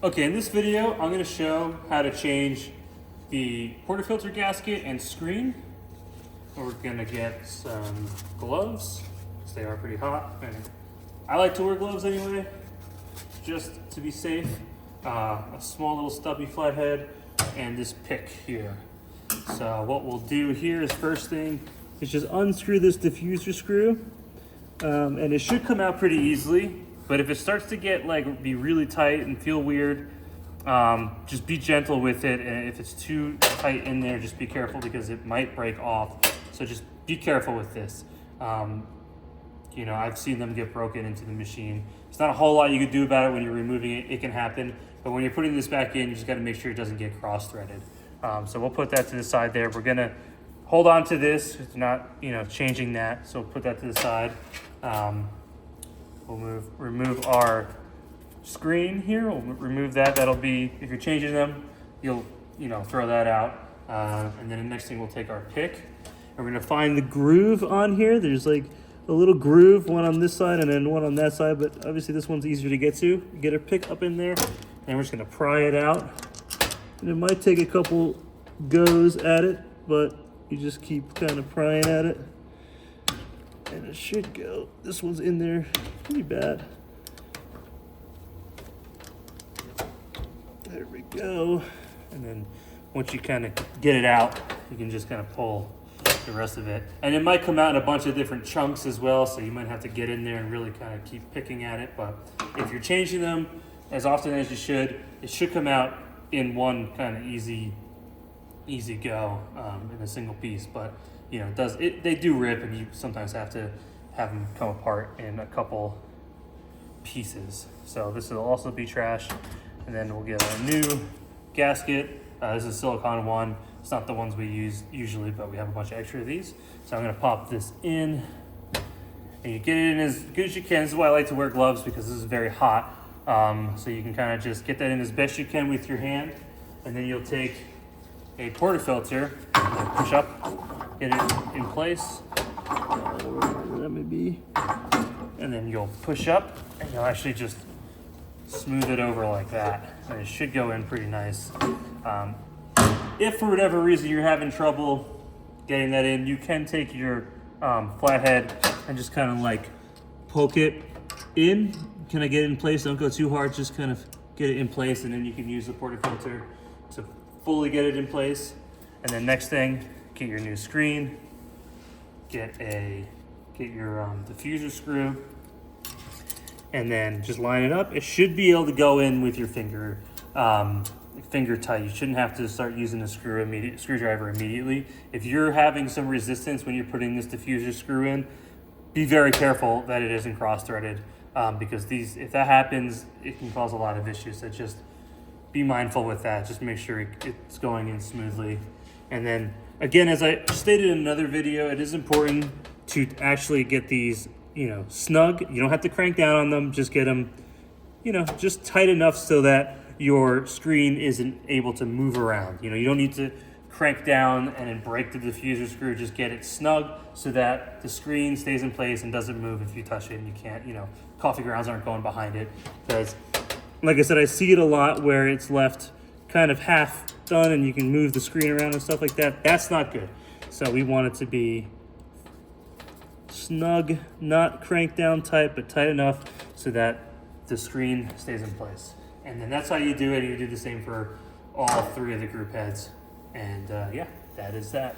Okay, in this video, I'm going to show how to change the portafilter gasket and screen. We're going to get some gloves, because they are pretty hot. And I like to wear gloves anyway, just to be safe. A small little stubby flathead, and this pick here. So what we'll do here is first thing is just unscrew this diffuser screw. And it should come out pretty easily. But if it starts to get be really tight and feel weird, just be gentle with it. And if it's too tight in there, just be careful because it might break off. So just be careful with this. You know, I've seen them get broken into the machine. There's not a whole lot you can do about it when you're removing it. It can happen. But when you're putting this back in, you just got to make sure it doesn't get cross-threaded. So we'll put that to the side there. We're going to hold on to this. It's not, changing that. So we'll put that to the side. We'll remove our screen here. We'll remove that. That'll be, if you're changing them, you'll, throw that out. And then the next thing we'll take our pick. And we're gonna find the groove on here. There's like a little groove, one on this side and then one on that side, but obviously this one's easier to get to. Get our pick up in there, and we're just gonna pry it out. And it might take a couple goes at it, but you just keep kind of prying at it. And it should go. This one's in there pretty bad. There we go. And then once you kind of get it out, you can just kind of pull the rest of it. And it might come out in a bunch of different chunks as well, so you might have to get in there and really kind of keep picking at it. But if you're changing them as often as you should, it should come out in one kind of easy go in a single piece. But they do rip, and you sometimes have to have them come apart in a couple pieces. So this will also be trash. And then we'll get a new gasket. This is a silicone one. It's not the ones we use usually, but we have a bunch of extra of these. So I'm gonna pop this in, and you get it in as good as you can. This is why I like to wear gloves, because this is very hot. So you can kind of just get that in as best you can with your hand. And then you'll take a portafilter, push up, get it in place, whatever that may be, and then you'll push up, and you'll actually just smooth it over like that, and it should go in pretty nice. If for whatever reason you're having trouble getting that in, you can take your flathead and just kind of poke it in. Can I get it in place? Don't go too hard, just kind of get it in place, and then you can use the portafilter to fully get it in place. And then next thing, get your new screen, get your diffuser screw, and then just line it up. It should be able to go in with your finger tight. You shouldn't have to start using the screwdriver immediately. If you're having some resistance when you're putting this diffuser screw in, be very careful that it isn't cross-threaded, because if that happens, it can cause a lot of issues. So just be mindful with that. Just make sure it's going in smoothly. And then again, as I stated in another video, it is important to actually get these snug. You don't have to crank down on them. Just get them just tight enough so that your screen isn't able to move around. You don't need to crank down and then break the diffuser screw. Just get it snug so that the screen stays in place and doesn't move if you touch it, and you can't, coffee grounds aren't going behind it. Because like I said, I see it a lot where it's left kind of half done and you can move the screen around and stuff like that. That's not good. So we want it to be snug, not cranked down tight, but tight enough so that the screen stays in place. And then that's how you do it. You do the same for all three of the group heads. And yeah, that is that.